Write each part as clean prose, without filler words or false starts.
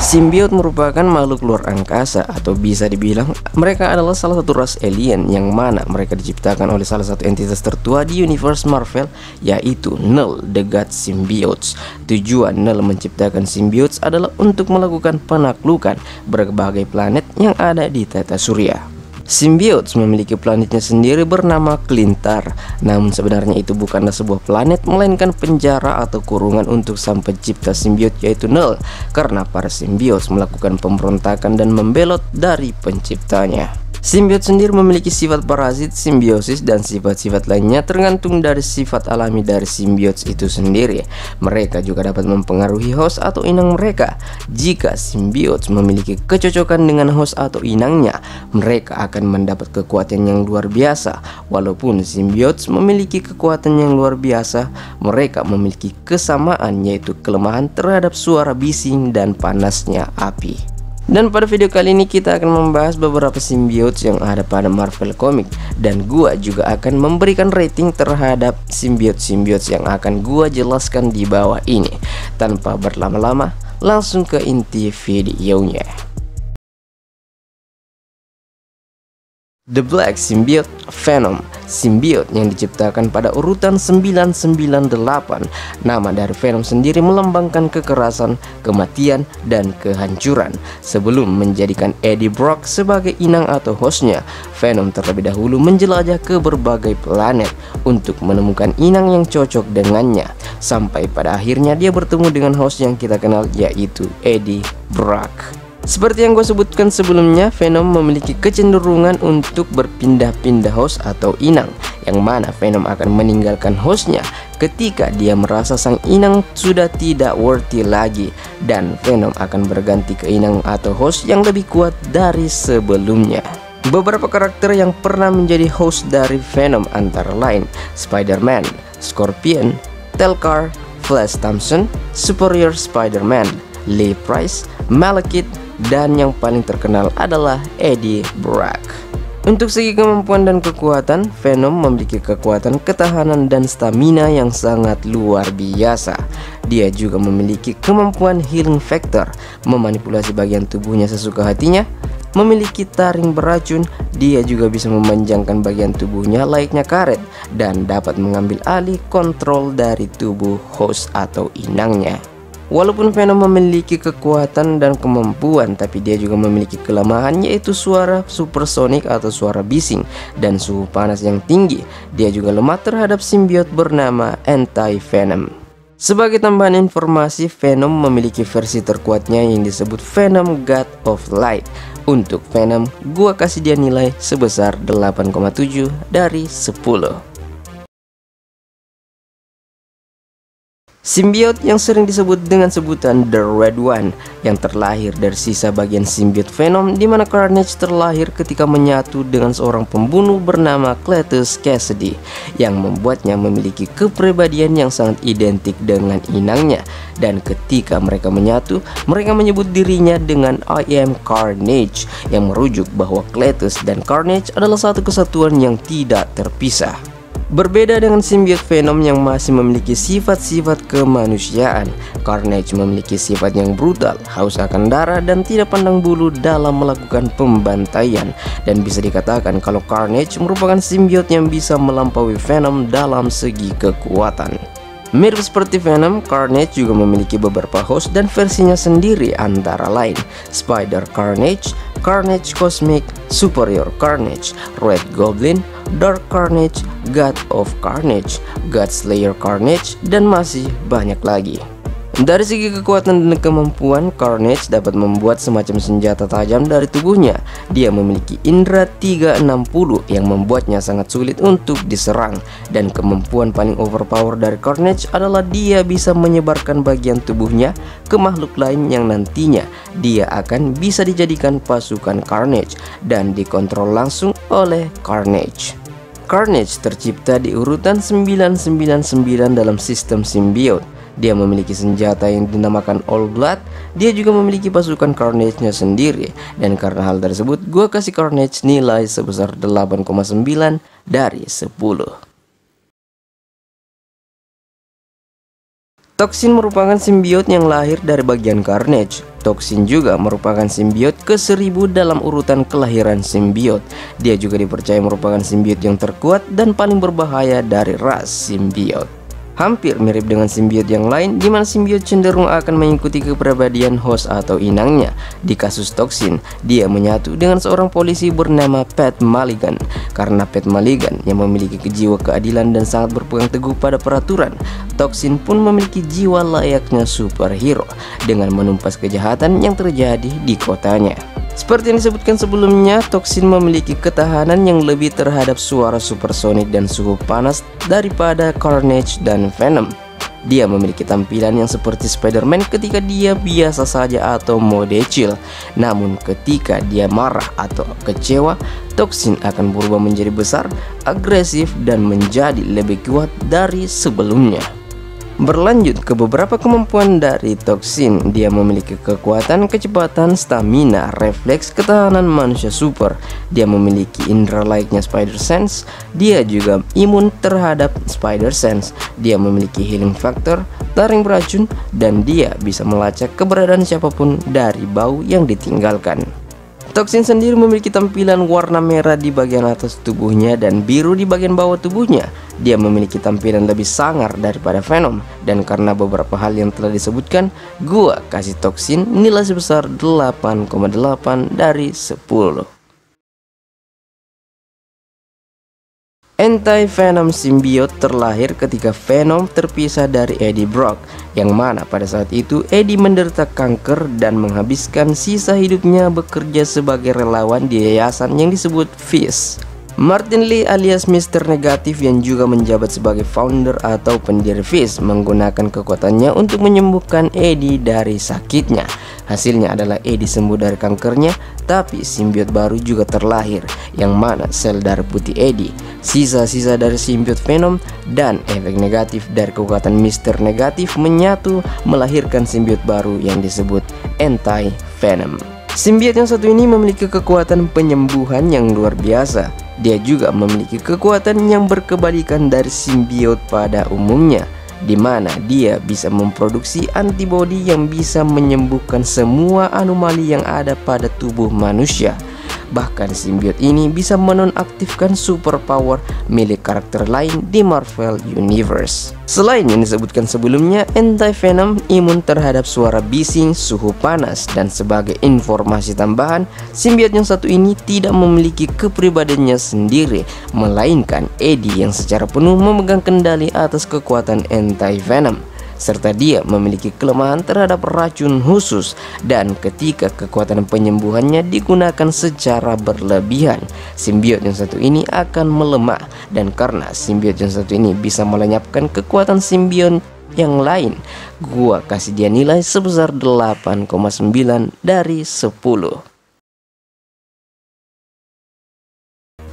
Simbiot merupakan makhluk luar angkasa, atau bisa dibilang mereka adalah salah satu ras alien yang mana mereka diciptakan oleh salah satu entitas tertua di universe Marvel, yaitu Null the God Symbiotes. Tujuan Null menciptakan Symbiotes adalah untuk melakukan penaklukan berbagai planet yang ada di tata surya. Symbiotes memiliki planetnya sendiri bernama Klintar. Namun sebenarnya itu bukanlah sebuah planet, melainkan penjara atau kurungan untuk sang pencipta simbiot yaitu Null, karena para Symbiotes melakukan pemberontakan dan membelot dari penciptanya. Simbiot sendiri memiliki sifat parasit, simbiosis, dan sifat-sifat lainnya tergantung dari sifat alami dari simbiotes itu sendiri. Mereka juga dapat mempengaruhi host atau inang mereka. Jika simbiotes memiliki kecocokan dengan host atau inangnya, mereka akan mendapat kekuatan yang luar biasa. Walaupun simbiotes memiliki kekuatan yang luar biasa, mereka memiliki kesamaan, yaitu kelemahan terhadap suara bising dan panasnya api. Dan pada video kali ini kita akan membahas beberapa simbiotes yang ada pada Marvel Comics, dan gua juga akan memberikan rating terhadap simbiotes yang akan gua jelaskan di bawah ini. Tanpa berlama-lama, langsung ke inti videonya. The Black Symbiote Venom, simbiot yang diciptakan pada urutan 998. Nama dari Venom sendiri melambangkan kekerasan, kematian, dan kehancuran. Sebelum menjadikan Eddie Brock sebagai inang atau hostnya, Venom terlebih dahulu menjelajah ke berbagai planet untuk menemukan inang yang cocok dengannya. Sampai pada akhirnya dia bertemu dengan host yang kita kenal, yaitu Eddie Brock. Seperti yang gue sebutkan sebelumnya, Venom memiliki kecenderungan untuk berpindah-pindah host atau inang, yang mana Venom akan meninggalkan hostnya ketika dia merasa sang inang sudah tidak worthy lagi, dan Venom akan berganti ke inang atau host yang lebih kuat dari sebelumnya. Beberapa karakter yang pernah menjadi host dari Venom antara lain Spider-Man, Scorpion, Telkar, Flash Thompson, Superior Spider-Man, Lee Price, Malekith, dan yang paling terkenal adalah Eddie Brock. Untuk segi kemampuan dan kekuatan, Venom memiliki kekuatan ketahanan dan stamina yang sangat luar biasa. Dia juga memiliki kemampuan healing factor, memanipulasi bagian tubuhnya sesuka hatinya, memiliki taring beracun. Dia juga bisa memanjangkan bagian tubuhnya layaknya karet, dan dapat mengambil alih kontrol dari tubuh host atau inangnya. Walaupun Venom memiliki kekuatan dan kemampuan, tapi dia juga memiliki kelemahan, yaitu suara supersonik atau suara bising dan suhu panas yang tinggi. Dia juga lemah terhadap simbiot bernama Anti-Venom. Sebagai tambahan informasi, Venom memiliki versi terkuatnya yang disebut Venom God of Light. Untuk Venom, gua kasih dia nilai sebesar 8,7 dari 10. Simbiot yang sering disebut dengan sebutan The Red One, yang terlahir dari sisa bagian simbiot Venom, di mana Carnage terlahir ketika menyatu dengan seorang pembunuh bernama Cletus Cassidy, yang membuatnya memiliki kepribadian yang sangat identik dengan inangnya. Dan ketika mereka menyatu, mereka menyebut dirinya dengan I am Carnage, yang merujuk bahwa Cletus dan Carnage adalah satu kesatuan yang tidak terpisah. Berbeda dengan simbiot Venom yang masih memiliki sifat-sifat kemanusiaan, Carnage memiliki sifat yang brutal, haus akan darah, dan tidak pandang bulu dalam melakukan pembantaian. Dan bisa dikatakan kalau Carnage merupakan simbiot yang bisa melampaui Venom dalam segi kekuatan. Mirip seperti Venom, Carnage juga memiliki beberapa host dan versinya sendiri, antara lain Spider Carnage, Carnage Cosmic, Superior Carnage, Red Goblin, Dark Carnage, God of Carnage, God Slayer Carnage, dan masih banyak lagi. Dari segi kekuatan dan kemampuan, Carnage dapat membuat semacam senjata tajam dari tubuhnya. Dia memiliki indera 360 yang membuatnya sangat sulit untuk diserang. Dan kemampuan paling overpower dari Carnage adalah dia bisa menyebarkan bagian tubuhnya ke makhluk lain yang nantinya dia akan bisa dijadikan pasukan Carnage dan dikontrol langsung oleh Carnage. Carnage tercipta di urutan 999 dalam sistem simbiot. Dia memiliki senjata yang dinamakan All Blood. Dia juga memiliki pasukan Carnage-nya sendiri. Dan karena hal tersebut, gue kasih Carnage nilai sebesar 8,9 dari 10. Toxin merupakan simbiot yang lahir dari bagian Carnage. Toxin juga merupakan simbiot ke-1000 dalam urutan kelahiran simbiot. Dia juga dipercaya merupakan simbiot yang terkuat dan paling berbahaya dari ras simbiot. Hampir mirip dengan simbiot yang lain, di mana simbiot cenderung akan mengikuti kepribadian host atau inangnya. Di kasus Toxin, dia menyatu dengan seorang polisi bernama Pat Mulligan. Karena Pat Mulligan yang memiliki jiwa keadilan dan sangat berpegang teguh pada peraturan, Toxin pun memiliki jiwa layaknya superhero dengan menumpas kejahatan yang terjadi di kotanya. Seperti yang disebutkan sebelumnya, Toxin memiliki ketahanan yang lebih terhadap suara supersonik dan suhu panas daripada Carnage dan Venom. Dia memiliki tampilan yang seperti Spider-Man ketika dia biasa saja atau mode chill. Namun ketika dia marah atau kecewa, Toxin akan berubah menjadi besar, agresif, dan menjadi lebih kuat dari sebelumnya. Berlanjut ke beberapa kemampuan dari Toxin, dia memiliki kekuatan, kecepatan, stamina, refleks, ketahanan manusia super. Dia memiliki indera layaknya Spider Sense. Dia juga imun terhadap Spider Sense. Dia memiliki healing factor, taring beracun, dan dia bisa melacak keberadaan siapapun dari bau yang ditinggalkan. Toxin sendiri memiliki tampilan warna merah di bagian atas tubuhnya dan biru di bagian bawah tubuhnya. Dia memiliki tampilan lebih sangar daripada Venom, dan karena beberapa hal yang telah disebutkan, gua kasih Toxin nilai sebesar 8,8 dari 10. Anti-Venom simbiot terlahir ketika Venom terpisah dari Eddie Brock, yang mana pada saat itu Eddie menderita kanker dan menghabiskan sisa hidupnya bekerja sebagai relawan di yayasan yang disebut Fish. Martin Lee alias Mr. Negatif yang juga menjabat sebagai founder atau pendiri Fish menggunakan kekuatannya untuk menyembuhkan Eddie dari sakitnya. Hasilnya adalah Eddie sembuh dari kankernya, tapi simbiot baru juga terlahir, yang mana sel darah putih Eddie, sisa-sisa dari simbiot Venom, dan efek negatif dari kekuatan Mr. Negatif menyatu melahirkan simbiot baru yang disebut Anti-Venom. Simbiot yang satu ini memiliki kekuatan penyembuhan yang luar biasa. Dia juga memiliki kekuatan yang berkebalikan dari simbiot pada umumnya, di mana dia bisa memproduksi antibodi yang bisa menyembuhkan semua anomali yang ada pada tubuh manusia. Bahkan simbiot ini bisa menonaktifkan superpower milik karakter lain di Marvel Universe. Selain yang disebutkan sebelumnya, Anti-Venom imun terhadap suara bising, suhu panas, dan sebagai informasi tambahan, simbiot yang satu ini tidak memiliki kepribadiannya sendiri, melainkan Eddie yang secara penuh memegang kendali atas kekuatan Anti-Venom. Serta dia memiliki kelemahan terhadap racun khusus, dan ketika kekuatan penyembuhannya digunakan secara berlebihan, simbiot yang satu ini akan melemah. Dan karena simbiot yang satu ini bisa melenyapkan kekuatan simbiot yang lain, gua kasih dia nilai sebesar 8,9 dari 10.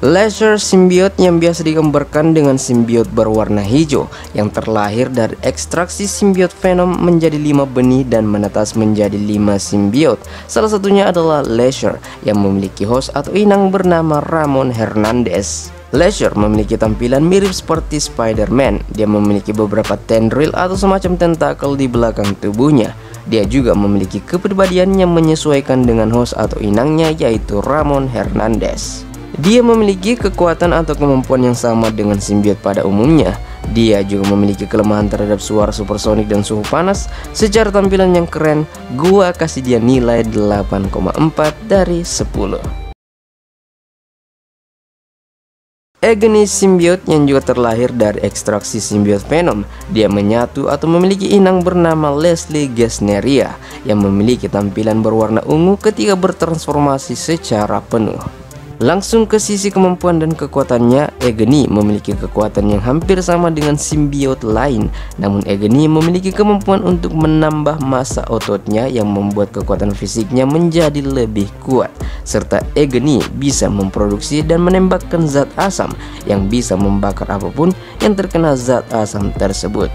Lasher simbiot yang biasa digambarkan dengan simbiot berwarna hijau yang terlahir dari ekstraksi simbiot Venom menjadi 5 benih dan menetas menjadi 5 simbiot. Salah satunya adalah Lasher yang memiliki host atau inang bernama Ramon Hernandez. Lasher memiliki tampilan mirip seperti Spider-Man. Dia memiliki beberapa tendril atau semacam tentakel di belakang tubuhnya. Dia juga memiliki kepribadian yang menyesuaikan dengan host atau inangnya, yaitu Ramon Hernandez. Dia memiliki kekuatan atau kemampuan yang sama dengan simbiot pada umumnya. Dia juga memiliki kelemahan terhadap suara supersonik dan suhu panas. Secara tampilan yang keren, gua kasih dia nilai 8,4 dari 10. Agony simbiot yang juga terlahir dari ekstraksi simbiot Venom. Dia menyatu atau memiliki inang bernama Leslie Gesneria yang memiliki tampilan berwarna ungu ketika bertransformasi secara penuh. Langsung ke sisi kemampuan dan kekuatannya, Agony memiliki kekuatan yang hampir sama dengan simbiot lain. Namun Agony memiliki kemampuan untuk menambah massa ototnya yang membuat kekuatan fisiknya menjadi lebih kuat. Serta Agony bisa memproduksi dan menembakkan zat asam yang bisa membakar apapun yang terkena zat asam tersebut.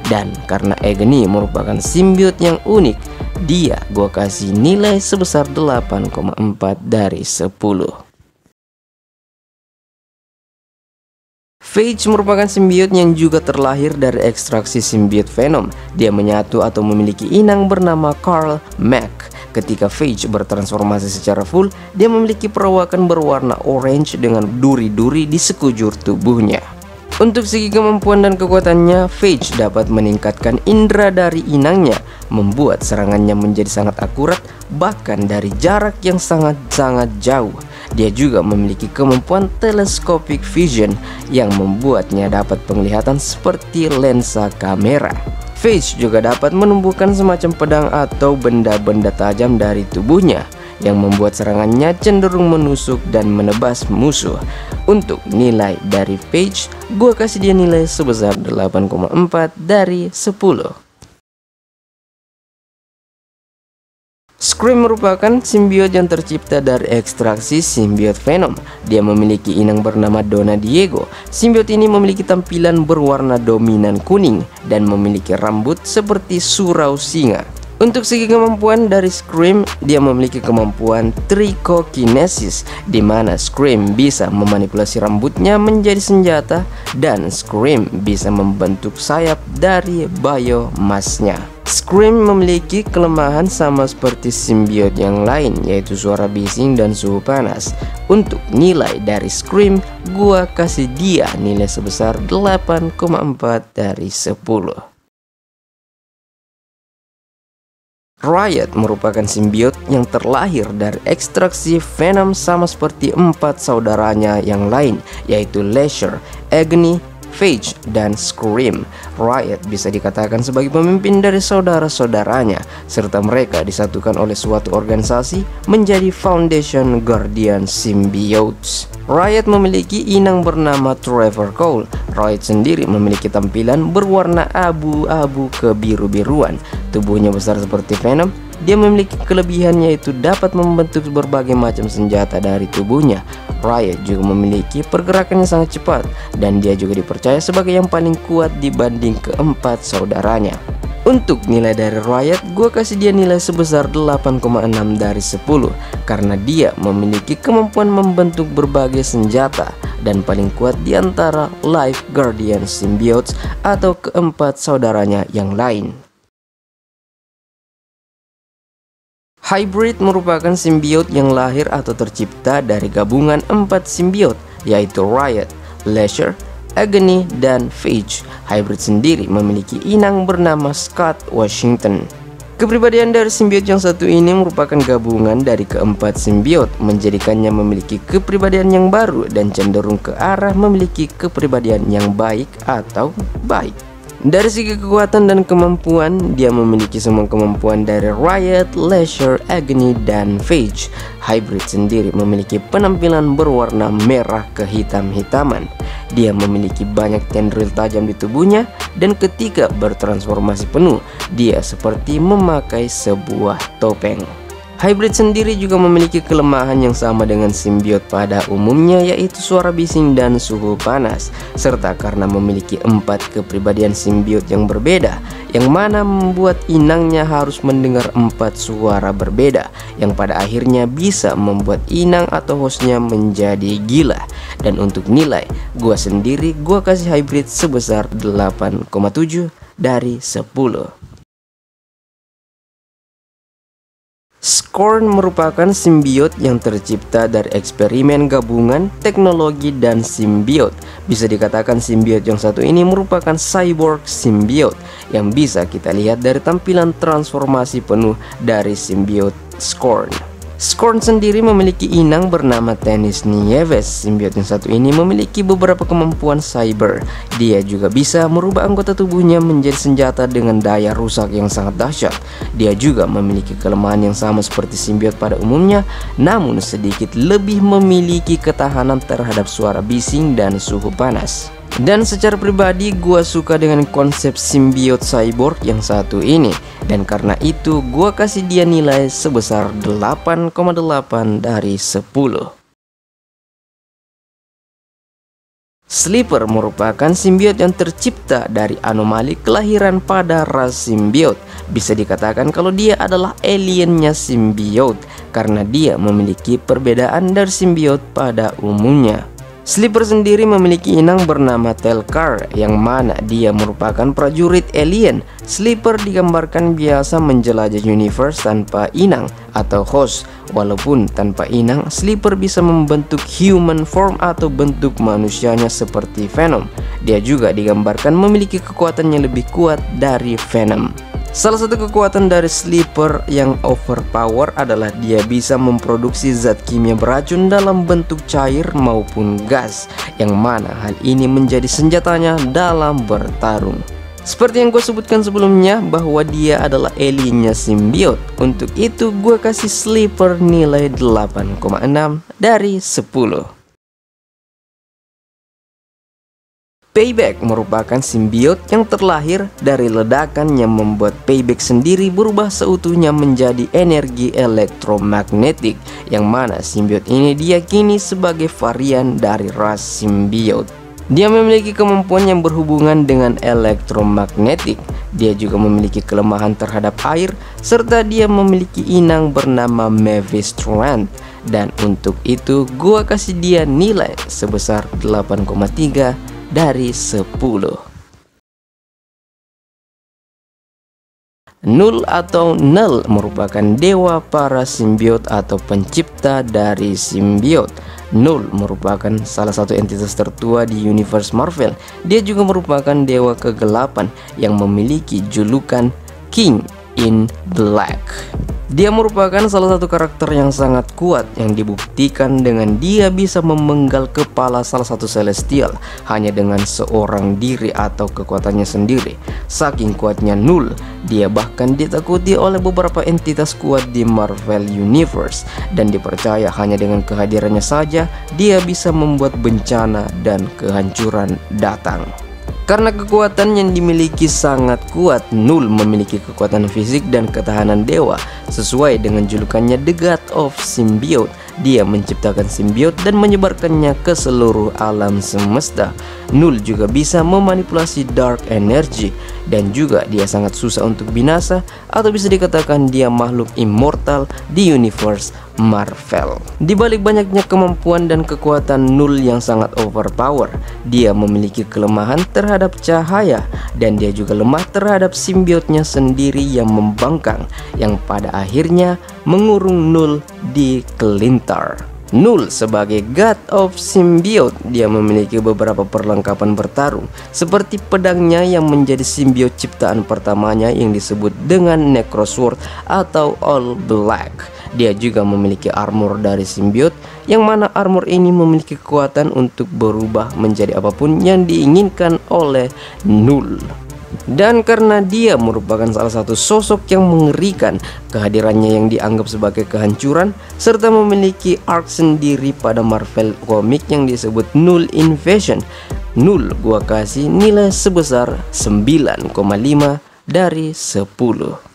Dan karena Agony merupakan simbiot yang unik, gua kasih nilai sebesar 8,4 dari 10. Phage merupakan simbiot yang juga terlahir dari ekstraksi simbiot Venom. Dia menyatu atau memiliki inang bernama Carl Mack. Ketika Phage bertransformasi secara full, dia memiliki perawakan berwarna orange dengan duri-duri di sekujur tubuhnya. Untuk segi kemampuan dan kekuatannya, Phage dapat meningkatkan indera dari inangnya, membuat serangannya menjadi sangat akurat, bahkan dari jarak yang sangat-sangat jauh. Dia juga memiliki kemampuan telescopic vision yang membuatnya dapat penglihatan seperti lensa kamera. Phage juga dapat menumbuhkan semacam pedang atau benda-benda tajam dari tubuhnya, yang membuat serangannya cenderung menusuk dan menebas musuh. Untuk nilai dari Phage, gua kasih dia nilai sebesar 8,4 dari 10. Scream merupakan simbiot yang tercipta dari ekstraksi simbiot Venom. Dia memiliki inang bernama Donna Diego. Simbiot ini memiliki tampilan berwarna dominan kuning dan memiliki rambut seperti surau singa. Untuk segi kemampuan dari Scream, dia memiliki kemampuan trichokinesis, di mana Scream bisa memanipulasi rambutnya menjadi senjata dan Scream bisa membentuk sayap dari biomassnya. Scream memiliki kelemahan sama seperti simbiot yang lain, yaitu suara bising dan suhu panas. Untuk nilai dari Scream, gua kasih dia nilai sebesar 8,4 dari 10. Riot merupakan simbiot yang terlahir dari ekstraksi Venom sama seperti 4 saudaranya yang lain, yaitu Lasher, Agony, Phage, dan Scream. Riot bisa dikatakan sebagai pemimpin dari saudara-saudaranya, serta mereka disatukan oleh suatu organisasi menjadi Foundation Guardian Symbiotes. Riot memiliki inang bernama Trevor Cole. Riot sendiri memiliki tampilan berwarna abu-abu kebiru-biruan. Tubuhnya besar seperti Venom. Dia memiliki kelebihan yaitu dapat membentuk berbagai macam senjata dari tubuhnya. Riot juga memiliki pergerakan yang sangat cepat, dan dia juga dipercaya sebagai yang paling kuat dibanding keempat saudaranya. Untuk nilai dari Riot, gue kasih dia nilai sebesar 8,6 dari 10 karena dia memiliki kemampuan membentuk berbagai senjata dan paling kuat di antara Life Guardian Symbiotes atau keempat saudaranya yang lain. Hybrid merupakan simbiot yang lahir atau tercipta dari gabungan 4 simbiot, yaitu Riot, Lasher, Agony, dan Phage. Hybrid sendiri memiliki inang bernama Scott Washington. Kepribadian dari simbiot yang satu ini merupakan gabungan dari keempat simbiot, menjadikannya memiliki kepribadian yang baru dan cenderung ke arah memiliki kepribadian yang baik atau baik. Dari segi kekuatan dan kemampuan, dia memiliki semua kemampuan dari Riot, Lasher, Agony, dan Phage. Hybrid sendiri memiliki penampilan berwarna merah kehitam-hitaman. Dia memiliki banyak tendril tajam di tubuhnya, dan ketika bertransformasi penuh, dia seperti memakai sebuah topeng. Hybrid sendiri juga memiliki kelemahan yang sama dengan simbiot pada umumnya, yaitu suara bising dan suhu panas, serta karena memiliki 4 kepribadian simbiot yang berbeda, yang mana membuat inangnya harus mendengar 4 suara berbeda, yang pada akhirnya bisa membuat inang atau hostnya menjadi gila. Dan untuk nilai, gua sendiri kasih hybrid sebesar 8,7 dari 10. Scorn merupakan simbiot yang tercipta dari eksperimen gabungan teknologi dan simbiot. Bisa dikatakan simbiot yang satu ini merupakan cyborg simbiot yang bisa kita lihat dari tampilan transformasi penuh dari simbiot Scorn. Scorn sendiri memiliki inang bernama Tennis Nieves. Simbiot yang satu ini memiliki beberapa kemampuan cyber. Dia juga bisa merubah anggota tubuhnya menjadi senjata dengan daya rusak yang sangat dahsyat. Dia juga memiliki kelemahan yang sama seperti simbiot pada umumnya, namun sedikit lebih memiliki ketahanan terhadap suara bising dan suhu panas. Dan secara pribadi gua suka dengan konsep simbiot cyborg yang satu ini, dan karena itu gua kasih dia nilai sebesar 8,8 dari 10. Sleeper merupakan simbiot yang tercipta dari anomali kelahiran pada ras simbiot. Bisa dikatakan kalau dia adalah aliennya simbiot karena dia memiliki perbedaan dari simbiot pada umumnya. Sleeper sendiri memiliki inang bernama Telkar, yang mana dia merupakan prajurit alien. Sleeper digambarkan biasa menjelajah universe tanpa inang atau host. Walaupun tanpa inang, Sleeper bisa membentuk human form atau bentuk manusianya seperti Venom. Dia juga digambarkan memiliki kekuatan yang lebih kuat dari Venom. Salah satu kekuatan dari Sleeper yang overpower adalah dia bisa memproduksi zat kimia beracun dalam bentuk cair maupun gas, yang mana hal ini menjadi senjatanya dalam bertarung. Seperti yang gue sebutkan sebelumnya bahwa dia adalah aliennya simbiot. Untuk itu gue kasih Sleeper nilai 8,6 dari 10. Payback merupakan simbiot yang terlahir dari ledakan yang membuat Payback sendiri berubah seutuhnya menjadi energi elektromagnetik, yang mana simbiot ini diyakini sebagai varian dari ras simbiot. Dia memiliki kemampuan yang berhubungan dengan elektromagnetik. Dia juga memiliki kelemahan terhadap air, serta dia memiliki inang bernama Mavis Strand. Dan untuk itu gua kasih dia nilai sebesar 8,3 dari 10. Null atau Null merupakan dewa para simbiot atau pencipta dari simbiot. Null merupakan salah satu entitas tertua di universe Marvel. Dia juga merupakan dewa kegelapan yang memiliki julukan King in Black. Dia merupakan salah satu karakter yang sangat kuat yang dibuktikan dengan dia bisa memenggal kepala salah satu celestial hanya dengan seorang diri atau kekuatannya sendiri. Saking kuatnya Null, dia bahkan ditakuti oleh beberapa entitas kuat di Marvel Universe, dan dipercaya hanya dengan kehadirannya saja dia bisa membuat bencana dan kehancuran datang. Karena kekuatan yang dimiliki sangat kuat, Null memiliki kekuatan fisik dan ketahanan dewa. Sesuai dengan julukannya The God of Symbiote, dia menciptakan simbiot dan menyebarkannya ke seluruh alam semesta. Null juga bisa memanipulasi dark energy, dan juga dia sangat susah untuk binasa, atau bisa dikatakan dia makhluk immortal di universe Marvel. Di balik banyaknya kemampuan dan kekuatan Null yang sangat overpower, dia memiliki kelemahan terhadap cahaya, dan dia juga lemah terhadap simbiotnya sendiri yang membangkang, yang pada akhirnya mengurung Null di kelintar. Null sebagai God of Symbiote, dia memiliki beberapa perlengkapan bertarung seperti pedangnya yang menjadi simbiot ciptaan pertamanya yang disebut dengan Necrosword atau All Black. Dia juga memiliki armor dari simbiot, yang mana armor ini memiliki kekuatan untuk berubah menjadi apapun yang diinginkan oleh Null. Dan karena dia merupakan salah satu sosok yang mengerikan, kehadirannya yang dianggap sebagai kehancuran, serta memiliki arc sendiri pada Marvel komik yang disebut Null Invasion, Null gua kasih nilai sebesar 9,5 dari 10.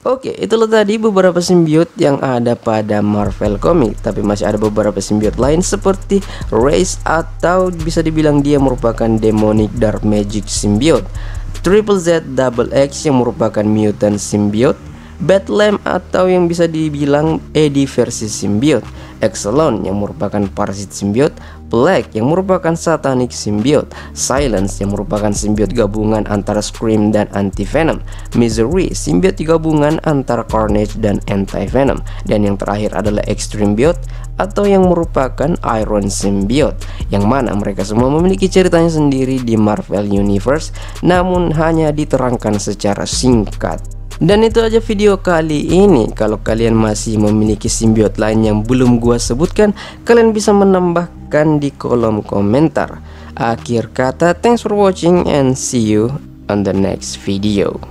Oke, itulah tadi beberapa simbiot yang ada pada Marvel Comic. Tapi masih ada beberapa simbiot lain seperti Race, atau bisa dibilang dia merupakan Demonic Dark Magic Symbiote, Triple Z Double X yang merupakan Mutant Symbiote, Batlam atau yang bisa dibilang Eddie versi Symbiote, Exelon yang merupakan Parasit Symbiote, Black yang merupakan Satanic Symbiote, Silence yang merupakan simbiot gabungan antara Scream dan Anti-Venom, Misery simbiot gabungan antara Carnage dan Anti-Venom, dan yang terakhir adalah Extreme Symbiote atau yang merupakan Iron Symbiote, yang mana mereka semua memiliki ceritanya sendiri di Marvel Universe, namun hanya diterangkan secara singkat. Dan itu aja video kali ini. Kalau kalian masih memiliki simbiot lain yang belum gua sebutkan, kalian bisa menambahkan di kolom komentar. Akhir kata, thanks for watching and see you on the next video.